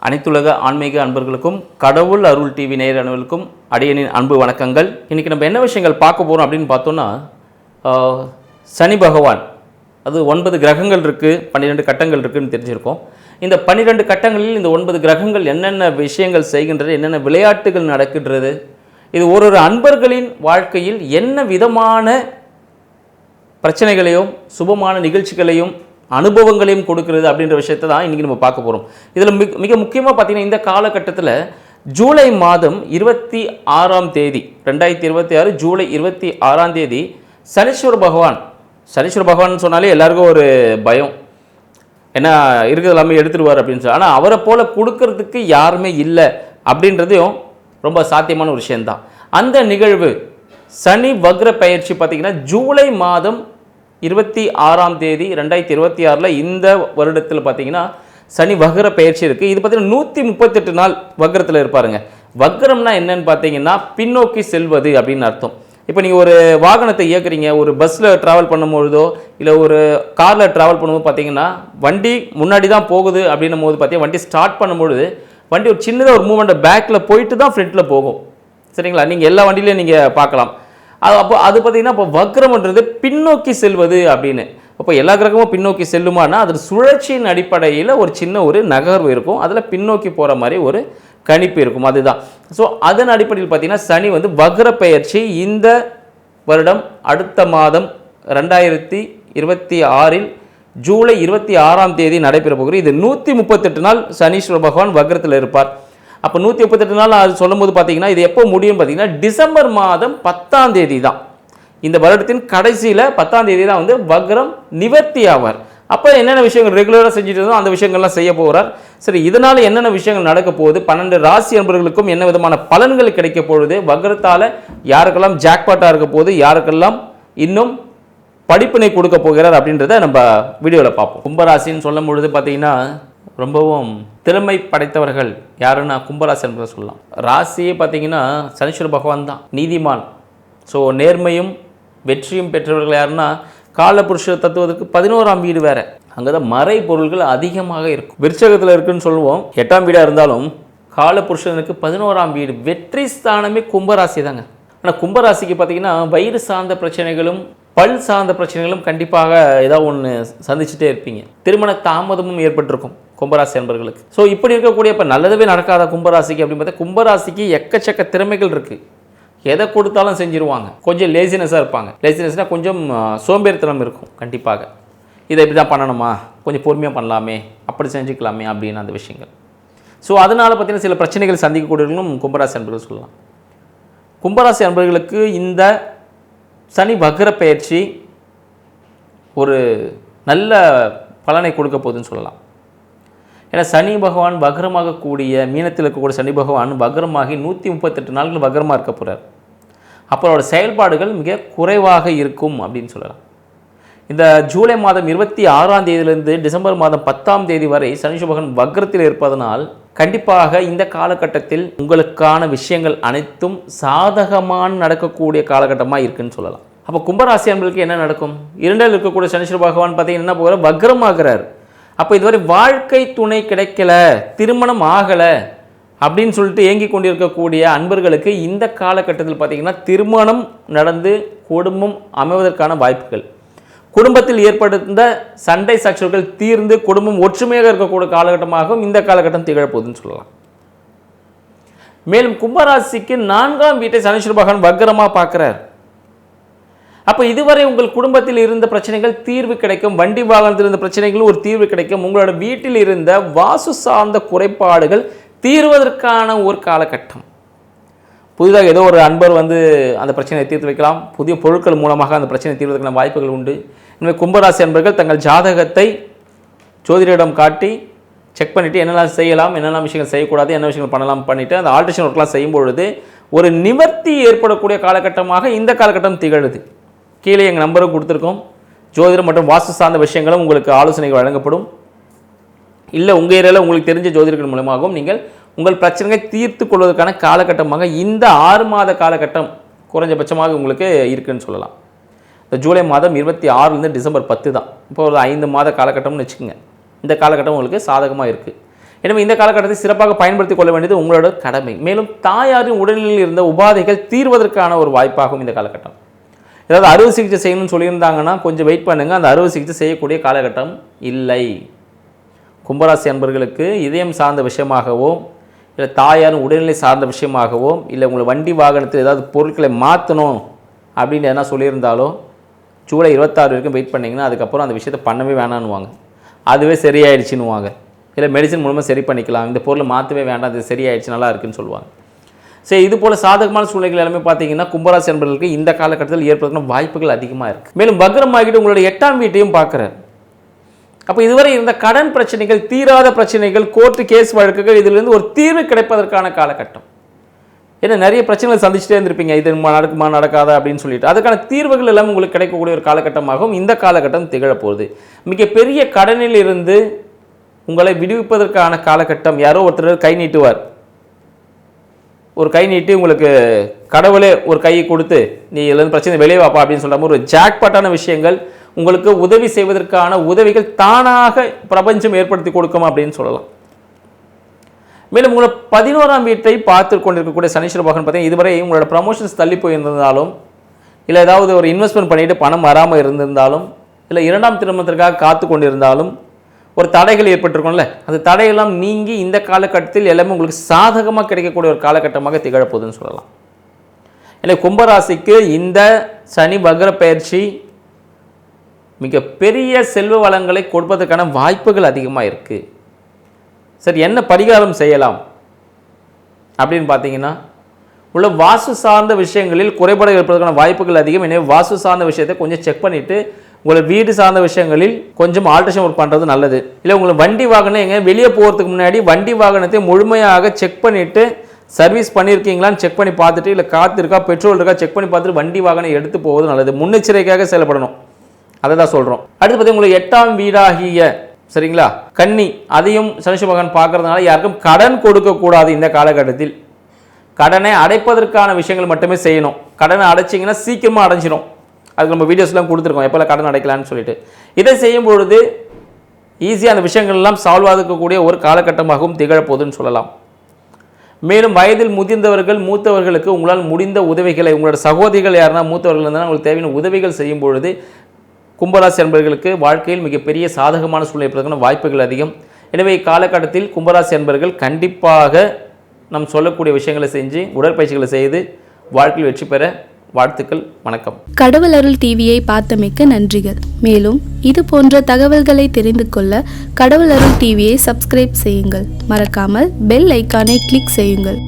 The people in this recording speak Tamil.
அனைத்துலக ஆன்மீக அன்பர்களுக்கும் கடவுள் அருள் டிவி நேயர் அனைவருக்கும் அடியனின் அன்பு வணக்கங்கள். இன்றைக்கி நம்ம என்ன விஷயங்கள் பார்க்க போகிறோம் அப்படின்னு பார்த்தோன்னா, சனி பகவான் அது 9 கிரகங்கள் இருக்குது, 12 கட்டங்கள் இருக்குதுன்னு தெரிஞ்சிருக்கோம். இந்த 12 கட்டங்களில் இந்த 9 கிரகங்கள் என்னென்ன விஷயங்கள் செய்கின்றது, என்னென்ன விளையாட்டுகள் நடக்கின்றது, இது ஒரு அன்பர்களின் வாழ்க்கையில் என்ன விதமான பிரச்சனைகளையும் சுபமான நிகழ்ச்சிகளையும் அனுபவங்களையும் கொடுக்கிறது அப்படின்ற விஷயத்தை தான் இன்றைக்கி நம்ம பார்க்க போகிறோம். இதில் மிக முக்கியமாக பார்த்திங்கன்னா, இந்த காலகட்டத்தில் ஜூலை மாதம் 26ஆம் தேதி 2026 ஜூலை 26ஆம் தேதி சனீஸ்வர பகவான் சொன்னாலே எல்லாருக்கும் ஒரு பயம், ஏன்னா இருக்கிறது எல்லாமே எடுத்துடுவார் அப்படின்னு சொல்லி. ஆனால் அவரை போல் கொடுக்கறதுக்கு யாருமே இல்லை அப்படின்றதையும் ரொம்ப சாத்தியமான ஒரு விஷயந்தான். அந்த நிகழ்வு சனி வக்ர பயிற்சி பார்த்திங்கன்னா ஜூலை மாதம் 26ஆம் தேதி 2026 இந்த வருடத்தில் பார்த்திங்கன்னா சனி வக்ர பயிற்சி இருக்குது. இது பார்த்திங்கன்னா 138 நாள் வக்ரத்தில் இருப்பாருங்க. வக்ரம்னா என்னன்னு பார்த்தீங்கன்னா பின்னோக்கி செல்வது அப்படின்னு அர்த்தம். இப்போ நீங்கள் ஒரு வாகனத்தை இயக்குறீங்க, ஒரு பஸ்ஸில் ட்ராவல் பண்ணும்பொழுதோ இல்லை ஒரு காரில் ட்ராவல் பண்ணும்போது பார்த்தீங்கன்னா வண்டி முன்னாடி தான் போகுது அப்படின்னும் போது பார்த்தீங்கன்னா வண்டி ஸ்டார்ட் பண்ணும்பொழுது வண்டி ஒரு சின்னதாக ஒரு மூமெண்ட்டை பேக்கில் போயிட்டு தான் ஃப்ரண்ட்டில் போகும். சரிங்களா? நீங்கள் எல்லா வண்டியிலையும் நீங்கள் பார்க்கலாம். அது பார்த்தீங்கன்னா இப்போ வக்ரம்ன்றது பின்னோக்கி செல்வது அப்படின்னு. அப்போ எல்லா கிரகமும் பின்னோக்கி செல்லுமானா அது சுழற்சியின் அடிப்படையில் ஒரு சின்ன ஒரு நகர்வு இருக்கும், அதில் பின்னோக்கி போகிற மாதிரி ஒரு கணிப்பு இருக்கும், அதுதான். ஸோ அதன் அடிப்படையில் பார்த்தீங்கன்னா சனி வக்ர பெயர்ச்சி இந்த வருடம் அடுத்த மாதம் 2026 ஜூலை 26ஆம் தேதி நடைபெற போகிறது. இது 138 நாள் சனீஸ்வர பகவான் வக்ரத்தில் இருப்பார். அப்போ 138 நாள் அது சொல்லும்போது பார்த்தீங்கன்னா இது எப்போ முடியும் பார்த்தீங்கன்னா டிசம்பர் மாதம் 10ஆம் தேதி தான். இந்த வருடத்தின் கடைசியில் 10ஆம் தேதி தான் வக்ரம் நிவர்த்தி ஆவார். அப்போ என்னென்ன விஷயங்கள் ரெகுலராக செஞ்சுட்டு இருந்தோம் அந்த விஷயங்கள்லாம் செய்ய போகிறார். சரி, இதனால் என்னென்ன விஷயங்கள் நடக்க போகுது, 12 ராசி அன்பர்களுக்கும் என்ன விதமான பலன்கள் கிடைக்க போகுது, வக்ரத்தால் யாருக்கெல்லாம் ஜாக்பாட்டாக இருக்க போகுது, யாருக்கெல்லாம் இன்னும் படிப்பினை கொடுக்க போகிறார் அப்படின்றத நம்ம வீடியோவில் பார்ப்போம். கும்பராசின்னு சொல்லும் பொழுது பார்த்தீங்கன்னா ரொம்பவும் திறமை படைத்தவர்கள் யாருன்னா கும்பராசி என்பதை சொல்லலாம். ராசியே பார்த்தீங்கன்னா சனீஸ்வர பகவான் தான் நீதிமான். ஸோ நேர்மையும் வெற்றியும் பெற்றவர்கள் யாருன்னா காலபுருஷ தத்துவத்துக்கு 11ஆம் வீடு வேறு, அங்கே தான் மறை பொருள்கள் அதிகமாக இருக்கும். விருச்சகத்தில் இருக்குன்னு சொல்லுவோம், 8ஆம் வீடாக இருந்தாலும் காலபுருஷனுக்கு 11ஆம் வீடு வெற்றி ஸ்தானமே கும்பராசி தாங்க. ஆனால் கும்பராசிக்கு பார்த்தீங்கன்னா வயிறு சார்ந்த பிரச்சனைகளும் பல் சார்ந்த பிரச்சனைகளும் கண்டிப்பாக ஏதாவது ஒன்று சந்திச்சுட்டே இருப்பீங்க. திருமண தாமதமும் ஏற்பட்டிருக்கும் கும்பராசி அன்பர்களுக்கு. ஸோ இப்படி இருக்கக்கூடிய இப்போ நல்லதவே நடக்காத கும்பராசிக்கு அப்படின்னு பார்த்தா கும்பராசிக்கு எக்கச்சக்க திறமைகள் இருக்குது. எதை கொடுத்தாலும் செஞ்சுருவாங்க. கொஞ்சம் லேசினஸாக இருப்பாங்க. லேசினஸ்னால் கொஞ்சம் சோம்பேறித்தனம் இருக்கும். கண்டிப்பாக இதை இப்படி தான் பண்ணணுமா, கொஞ்சம் பொறுமையாக பண்ணலாமே, அப்படி செஞ்சுக்கலாமே அப்படின்னு அந்த விஷயங்கள். ஸோ அதனால் பார்த்தீங்கன்னா சில பிரச்சனைகள் சந்திக்கக்கூடியவர்களும் கும்பராசி அன்பர்கள் சொல்லலாம். கும்பராசி அன்பர்களுக்கு இந்த சனி வக்ர பயிற்சி ஒரு நல்ல பலனை கொடுக்க போகுதுன்னு சொல்லலாம். ஏன்னா சனி பகவான் வக்ரமாக கூடிய மீனத்தில் இருக்கக்கூடிய சனி பகவான் வக்ரமாகி 138 நாட்கள் வக்ரமாக இருக்க போகிறார். அப்போ அவரோட செயல்பாடுகள் மிக குறைவாக இருக்கும் அப்படின்னு சொல்லலாம். இந்த ஜூலை மாதம் 26ஆம் தேதியிலிருந்து டிசம்பர் மாதம் 10ஆம் தேதி வரை சனீஸ்வர பகவான் வக்ரத்தில் இருப்பதனால் கண்டிப்பாக இந்த காலகட்டத்தில் உங்களுக்கான விஷயங்கள் அனைத்தும் சாதகமான நடக்கக்கூடிய காலகட்டமாக இருக்குன்னு சொல்லலாம். அப்போ கும்பராசி அன்பர்களுக்கு என்ன நடக்கும்? 2ல் இருக்கக்கூடிய சனீஸ்வர பகவான் பார்த்தீங்கன்னா என்ன போகிறார், வக்ரமாகிறார். அப்போ இதுவரை வாழ்க்கை துணை கிடைக்கல, திருமணம் ஆகலை அப்படின்னு சொல்லிட்டு ஏங்கி கொண்டிருக்கக்கூடிய அன்பர்களுக்கு இந்த காலகட்டத்தில் பார்த்திங்கன்னா திருமணம் நடந்து குடும்பம் அமைவதற்கான வாய்ப்புகள், குடும்பத்தில் ஏற்படுத்த சண்டை சச்சரவுகள் தீர்ந்து குடும்பம் ஒற்றுமையாக இருக்கக்கூடிய காலகட்டமாகவும் இந்த காலகட்டம் திகழப்போகுதுன்னு சொல்லலாம். மேலும் கும்பராசிக்கு 4ஆம் வீட்டை சனீஸ்வர பகவான் வக்ரமாக பார்க்குறார். அப்போ இதுவரை உங்கள் குடும்பத்தில் இருந்த பிரச்சனைகள் தீர்வு கிடைக்கும், வண்டி வாகனத்தில் இருந்த பிரச்சனைகளும் ஒரு தீர்வு கிடைக்கும், உங்களோட வீட்டில் இருந்த வாசு சார்ந்த குறைபாடுகள் தீர்வதற்கான ஒரு காலகட்டம். புதிதாக ஏதோ ஒரு அன்பர் அந்த பிரச்சனையை தீர்த்து வைக்கலாம், புதிய பொருட்கள் மூலமாக அந்த பிரச்சனை தீர்வதற்கான வாய்ப்புகள் உண்டு. எனவே கும்பராசி அன்பர்கள் தங்கள் ஜாதகத்தை ஜோதிடரிடம் காட்டி செக் பண்ணிவிட்டு என்னெல்லாம் செய்யலாம், என்னெல்லாம் விஷயங்கள் செய்யக்கூடாது, என்ன விஷயங்கள் பண்ணலாம் பண்ணிவிட்டு அந்த ஆல்ட்ரேஷன் ஒர்க்லாம் செய்யும் பொழுது ஒரு நிவர்த்தி ஏற்படக்கூடிய காலகட்டமாக இந்த காலகட்டம் திகழுது. கீழே எங்கள் நம்பரும் கொடுத்துருக்கோம். ஜோதிடம் மற்றும் வாஸ்து சார்ந்த விஷயங்களும் உங்களுக்கு ஆலோசனைகள் வழங்கப்படும். இல்லை உங்கள் ஏரியாவில் உங்களுக்கு தெரிஞ்ச ஜோதிடர்கள் மூலமாகவும் நீங்கள் உங்கள் பிரச்சனைகளை தீர்த்து கொள்வதற்கான காலகட்டமாக இந்த 6 மாத காலகட்டம் குறைஞ்சபட்சமாக உங்களுக்கு இருக்குதுன்னு சொல்லலாம். இந்த ஜூலை மாதம் 26 டிசம்பர் 10 தான். இப்போ ஒரு 5 மாத காலகட்டம்னு வச்சுக்கோங்க. இந்த காலகட்டம் உங்களுக்கு சாதகமாக இருக்குது. எனவே இந்த காலகட்டத்தை சிறப்பாக பயன்படுத்திக் கொள்ள வேண்டியது உங்களோட கடமை. மேலும் தாயாரின் உடல்நிலையில் இருந்த உபாதைகள் தீர்வதற்கான ஒரு வாய்ப்பாகும் இந்த காலகட்டம். ஏதாவது அறுவை சிகிச்சை செய்யணும்னு சொல்லியிருந்தாங்கன்னா கொஞ்சம் வெயிட் பண்ணுங்கள். அந்த அறுவை சிகிச்சை செய்யக்கூடிய காலகட்டம் இல்லை. கும்பராசி அன்பர்களுக்கு இதயம் சார்ந்த விஷயமாகவோ இல்லை தாயாரின் உடல்நிலை சார்ந்த விஷயமாகவோ இல்லை உங்களை வண்டி வாகனத்தில் ஏதாவது பொருட்களை மாற்றணும் அப்படின்னு எதனா சொல்லியிருந்தாலோ ஜூலை 26 வரைக்கும் வெயிட் பண்ணிங்கன்னா அதுக்கப்புறம் அந்த விஷயத்தை பண்ணவே வேணான்னுவாங்க. அதுவே சரியாயிடுச்சுன்னுவாங்க. இல்லை மெடிசன் மூலமாக சரி பண்ணிக்கலாம், இந்த பொருளை மாற்றவே வேண்டாம், அது சரியாயிடுச்சு, நல்லா இருக்குன்னு சொல்லுவாங்க. சரி, இது போல் சாதகமான சூழ்நிலைகள் எல்லாமே பார்த்தீங்கன்னா கும்பராசி என்பவர்களுக்கு இந்த காலகட்டத்தில் ஏற்படுத்தின வாய்ப்புகள் அதிகமாக இருக்குது. மேலும் வக்ரமாகிட்டு உங்களோட 8ஆம் வீட்டையும் பார்க்குறாரு. அப்போ இதுவரை இருந்த கடன் பிரச்சனைகள், தீராத பிரச்சனைகள், கோர்ட்டு கேஸ் வழக்குகள், இதிலிருந்து ஒரு தீர்வு கிடைப்பதற்கான காலகட்டம். ஏன்னா நிறைய பிரச்சனைகள் சந்திச்சுட்டே இருந்திருப்பீங்க, இது நடக்குமா நடக்காதா அப்படின்னு சொல்லிட்டு. அதுக்கான தீர்வுகள் எல்லாம் உங்களுக்கு கிடைக்கக்கூடிய ஒரு காலகட்டமாகவும் இந்த காலகட்டம் திகழப்போகுது. மிகப்பெரிய கடனில் இருந்து உங்களை விடுவிப்பதற்கான காலகட்டம். யாரோ ஒருத்தர் கை நீட்டுவார், ஒரு கை நீட்டி உங்களுக்கு கடவுளே ஒரு கையை கொடுத்து நீ இதுலேருந்து பிரச்சனை வெளியே வாப்பா அப்படின்னு சொல்கிற ஒரு ஜாக்பாட்டான விஷயங்கள் உங்களுக்கு உதவி செய்வதற்கான உதவிகள் தானாக பிரபஞ்சம் ஏற்படுத்தி கொடுக்கும் அப்படின்னு சொல்லலாம். மேலும் உங்களோட 11ஆம் வீட்டை பார்த்து கொண்டிருக்கக்கூடிய சனீஸ்வர பகவான் பார்த்தீங்கன்னா இதுவரை உங்களோட ப்ரமோஷன்ஸ் தள்ளி போயிருந்தாலும் இல்லை ஏதாவது ஒரு இன்வெஸ்ட்மெண்ட் பண்ணிட்டு பணம் வராமல் இருந்திருந்தாலும் இல்லை 2ஆம் திருமணத்திற்காக காத்து கொண்டிருந்தாலும் ஒரு தடைகள் ஏற்பட்டிருக்கும்ல, அந்த தடையெல்லாம் நீங்கி இந்த காலகட்டத்தில் எல்லாமே உங்களுக்கு சாதகமாக கிடைக்கக்கூடிய ஒரு காலகட்டமாக திகழப்போகுதுன்னு சொல்லலாம். எனவே கும்பராசிக்கு இந்த சனி வக்ர பயிற்சி மிகப்பெரிய செல்வ வளங்களை கொடுப்பதற்கான வாய்ப்புகள் அதிகமாக இருக்குது. சரி, என்ன பரிகாரம் செய்யலாம் அப்படின்னு பார்த்தீங்கன்னா உள்ள வாஸ்து சார்ந்த விஷயங்களில் குறைபாடு ஏற்படுவதற்கான வாய்ப்புகள் அதிகம். எனவே வாஸ்து சார்ந்த விஷயத்தை கொஞ்சம் செக் பண்ணிவிட்டு உங்களை வீடு சார்ந்த விஷயங்களில் கொஞ்சம் ஆல்ட்ரேஷன் ஒர்க் பண்ணுறது நல்லது. இல்லை உங்களை வண்டி வாகனம் எங்கே வெளியே போகிறதுக்கு முன்னாடி வண்டி வாகனத்தை முழுமையாக செக் பண்ணிவிட்டு சர்வீஸ் பண்ணியிருக்கீங்களான்னு செக் பண்ணி பார்த்துட்டு, இல்லை காற்று இருக்கா பெட்ரோல் இருக்கா செக் பண்ணி பார்த்துட்டு வண்டி வாகனம் எடுத்து போவது நல்லது. முன்னெச்சரிக்கையாக செயல்படணும், அதை தான் சொல்கிறோம். அடுத்து பார்த்தீங்கன்னா உங்களுக்கு 8ஆம் வீடாகிய சரிங்களா கன்னி, அதையும் சனீஸ்வர பகவான் பார்க்கறதுனால யாருக்கும் கடன் கொடுக்கக்கூடாது. இந்த காலகட்டத்தில் கடனை அடைப்பதற்கான விஷயங்கள் மட்டுமே செய்யணும். கடனை அடைச்சிங்கன்னா சீக்கிரமாக அடைஞ்சிடும். அதுக்கு நம்ம வீடியோஸ்லாம் கொடுத்துருக்கோம் எப்போல்லாம் கடன் அடைக்கலான்னு சொல்லிட்டு. இதை செய்யும் பொழுது ஈஸியாக அந்த விஷயங்கள்லாம் சால்வ் ஆகக்கூடிய ஒரு காலகட்டமாகவும் திகழப்போகுதுன்னு சொல்லலாம். மேலும் வயதில் முதிர்ந்தவர்கள் மூத்தவர்களுக்கு உங்களால் முடிந்த உதவிகளை, உங்களோட சகோதரிகள் யாருன்னா மூத்தவர்கள் இருந்தால் உங்களுக்கு தேவையான உதவிகள் செய்யும் பொழுது கும்பராசி அன்பர்களுக்கு வாழ்க்கையில் மிகப்பெரிய சாதகமான சூழ்நிலை ஏற்பதற்கான வாய்ப்புகள் அதிகம். எனவே இக்காலகட்டத்தில் கும்பராசி அன்பர்கள் கண்டிப்பாக நம் சொல்லக்கூடிய விஷயங்களை செஞ்சு உடற்பயிற்சிகளை செய்து வாழ்க்கையில் வெற்றி பெற வாழ்த்துக்கள். வணக்கம். கடவுள் அருள் டிவியை பார்த்தமைக்கு நன்றிகள். மேலும் இது போன்ற தகவல்களை தெரிந்து கொள்ள கடவுள் அருள் டிவியை சப்ஸ்கிரைப் செய்யுங்கள். மறக்காமல் பெல் ஐக்கானை கிளிக் செய்யுங்கள்.